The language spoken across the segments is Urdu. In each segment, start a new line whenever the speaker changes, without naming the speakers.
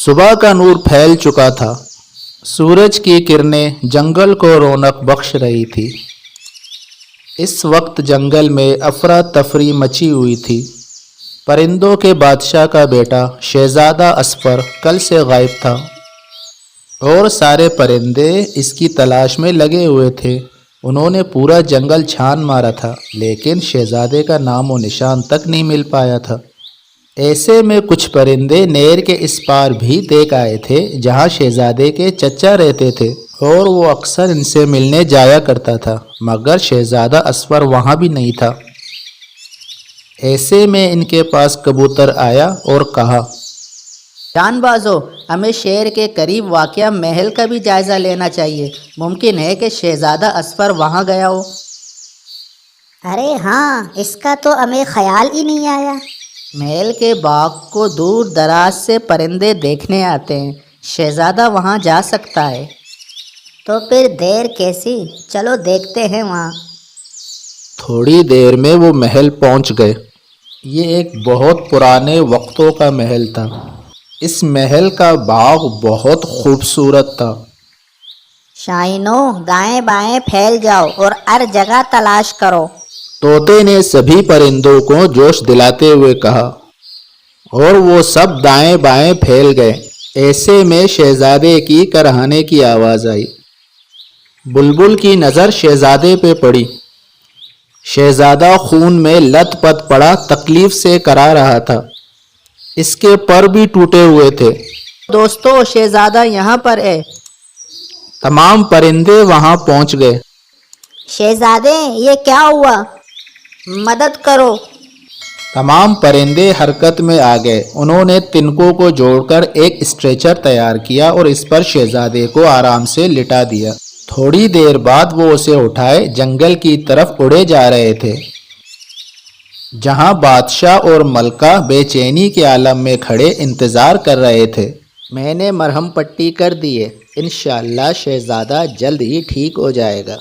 صبح کا نور پھیل چکا تھا۔ سورج کی کرنیں جنگل کو رونق بخش رہی تھی۔ اس وقت جنگل میں افراتفری مچی ہوئی تھی۔ پرندوں کے بادشاہ کا بیٹا شہزادہ اسفر کل سے غائب تھا اور سارے پرندے اس کی تلاش میں لگے ہوئے تھے۔ انہوں نے پورا جنگل چھان مارا تھا لیکن شہزادے کا نام و نشان تک نہیں مل پایا تھا۔ ایسے میں کچھ پرندے نہر کے اس پار بھی دیکھ آئے تھے جہاں شہزادے کے چچا رہتے تھے اور وہ اکثر ان سے ملنے جایا کرتا تھا، مگر شہزادہ اسفر وہاں بھی نہیں تھا۔ ایسے میں ان کے پاس کبوتر آیا اور کہا،
جان بازو، ہمیں شہر کے قریب واقع محل کا بھی جائزہ لینا چاہیے۔ ممکن ہے کہ شہزادہ اسفر وہاں گیا ہو۔
ارے ہاں، اس کا تو ہمیں خیال ہی نہیں آیا۔
محل کے باغ کو دور دراز سے پرندے دیکھنے آتے ہیں، شہزادہ وہاں جا سکتا ہے۔
تو پھر دیر کیسی، چلو دیکھتے ہیں وہاں۔
تھوڑی دیر میں وہ محل پہنچ گئے۔ یہ ایک بہت پرانے وقتوں کا محل تھا۔ اس محل کا باغ بہت خوبصورت تھا۔
شائنو، دائیں بائیں پھیل جاؤ اور ہر جگہ تلاش کرو۔
طوطے نے سبھی پرندوں کو جوش دلاتے ہوئے کہا اور وہ سب دائیں بائیں پھیل گئے۔ ایسے میں شہزادے کی کرہانے کی آواز آئی۔ بلبل کی نظر شہزادے پہ پڑی۔ شہزادہ خون میں لت پت پڑا تکلیف سے کرا رہا تھا۔ اس کے پر بھی ٹوٹے ہوئے تھے۔
دوستو، شہزادہ یہاں پر ہے۔
تمام پرندے وہاں پہنچ گئے۔
شہزادے، یہ کیا ہوا؟ مدد کرو۔
تمام پرندے حرکت میں آ گئے۔ انہوں نے تنکوں کو جوڑ کر ایک اسٹریچر تیار کیا اور اس پر شہزادے کو آرام سے لٹا دیا۔ تھوڑی دیر بعد وہ اسے اٹھائے جنگل کی طرف اڑے جا رہے تھے، جہاں بادشاہ اور ملکہ بے چینی کے عالم میں کھڑے انتظار کر رہے تھے۔
میں نے مرہم پٹی کر دی ہے، انشاءاللہ شہزادہ جلد ہی ٹھیک ہو جائے گا۔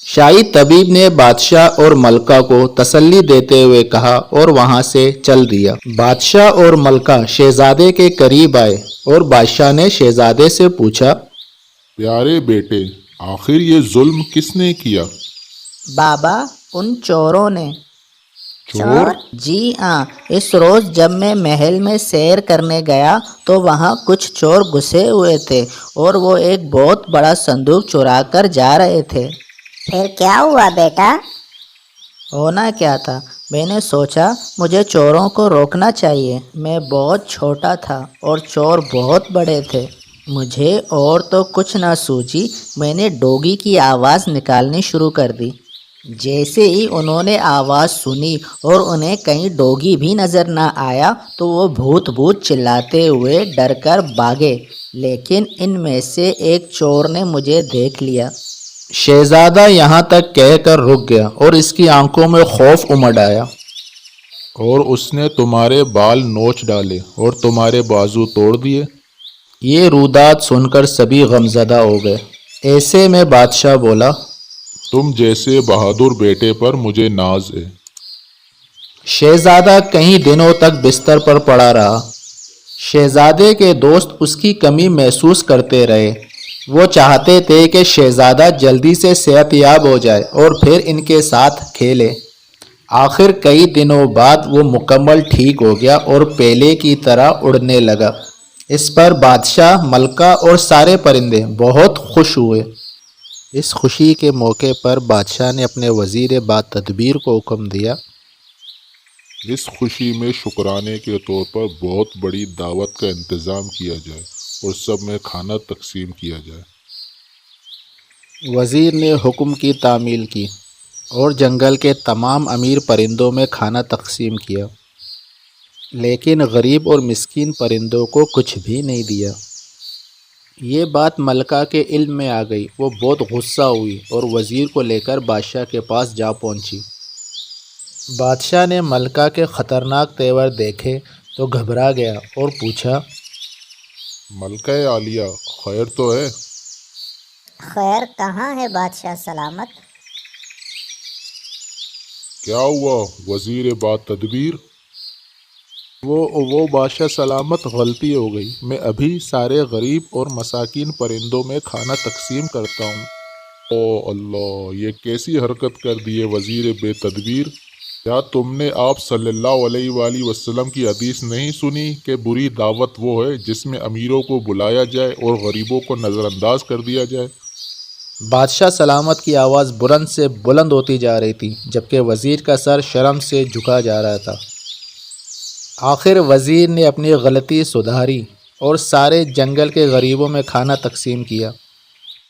شاہی طبیب نے بادشاہ اور ملکہ کو تسلی دیتے ہوئے کہا اور وہاں سے چل دیا۔ بادشاہ اور ملکہ شہزادے کے قریب آئے اور بادشاہ نے شہزادے سے پوچھا،
پیارے بیٹے، آخر یہ ظلم کس نے کیا؟
بابا، ان چوروں نے۔
چور؟
جی ہاں، اس روز جب میں محل میں سیر کرنے گیا تو وہاں کچھ چور گھسے ہوئے تھے اور وہ ایک بہت بڑا صندوق چرا کر جا رہے تھے۔
پھر کیا ہوا بیٹا؟
ہونا کیا تھا، میں نے سوچا مجھے چوروں کو روکنا چاہیے۔ میں بہت چھوٹا تھا اور چور بہت بڑے تھے۔ مجھے اور تو کچھ نہ سوچی، میں نے ڈوگی کی آواز نکالنی شروع کر دی۔ جیسے ہی انہوں نے آواز سنی اور انہیں کہیں ڈوگی بھی نظر نہ آیا تو وہ بھوت بھوت چلاتے ہوئے ڈر کر بھاگے، لیکن ان میں سے ایک چور نے مجھے دیکھ لیا۔
شہزادہ یہاں تک کہہ کر رک گیا اور اس کی آنکھوں میں خوف امڈ آیا۔
اور اس نے تمہارے بال نوچ ڈالے اور تمہارے بازو توڑ دیے؟
یہ رودات سن کر سبھی غمزدہ ہو گئے۔ ایسے میں بادشاہ بولا،
تم جیسے بہادر بیٹے پر مجھے ناز ہے۔
شہزادہ کئی دنوں تک بستر پر پڑا رہا۔ شہزادے کے دوست اس کی کمی محسوس کرتے رہے۔ وہ چاہتے تھے کہ شہزادہ جلدی سے صحت یاب ہو جائے اور پھر ان کے ساتھ کھیلے۔ آخر کئی دنوں بعد وہ مکمل ٹھیک ہو گیا اور پہلے کی طرح اڑنے لگا۔ اس پر بادشاہ، ملکہ اور سارے پرندے بہت خوش ہوئے۔ اس خوشی کے موقع پر بادشاہ نے اپنے وزیر با تدبیر کو حکم دیا،
اس خوشی میں شکرانے کے طور پر بہت بڑی دعوت کا انتظام کیا جائے اور سب میں کھانا تقسیم کیا جائے۔
وزیر نے حکم کی تعمیل کی اور جنگل کے تمام امیر پرندوں میں کھانا تقسیم کیا، لیکن غریب اور مسکین پرندوں کو کچھ بھی نہیں دیا۔ یہ بات ملکہ کے علم میں آ گئی۔ وہ بہت غصہ ہوئی اور وزیر کو لے کر بادشاہ کے پاس جا پہنچی۔ بادشاہ نے ملکہ کے خطرناک تیور دیکھے تو گھبرا گیا اور پوچھا،
ملکہ عالیہ، خیر تو ہے؟
خیر کہاں ہے بادشاہ سلامت؟
کیا ہوا وزیر با تدبیر؟ وہ بادشاہ سلامت، غلطی ہو گئی، میں ابھی سارے غریب اور مساکین پرندوں میں کھانا تقسیم کرتا ہوں۔ او اللہ، یہ کیسی حرکت کر دی ہے وزیر بے تدبیر! کیا تم نے آپ صلی اللہ علیہ وآلہ وسلم کی حدیث نہیں سنی کہ بری دعوت وہ ہے جس میں امیروں کو بلایا جائے اور غریبوں کو نظر انداز کر دیا جائے؟
بادشاہ سلامت کی آواز بلند سے بلند ہوتی جا رہی تھی، جبکہ وزیر کا سر شرم سے جھکا جا رہا تھا۔ آخر وزیر نے اپنی غلطی سدھاری اور سارے جنگل کے غریبوں میں کھانا تقسیم کیا۔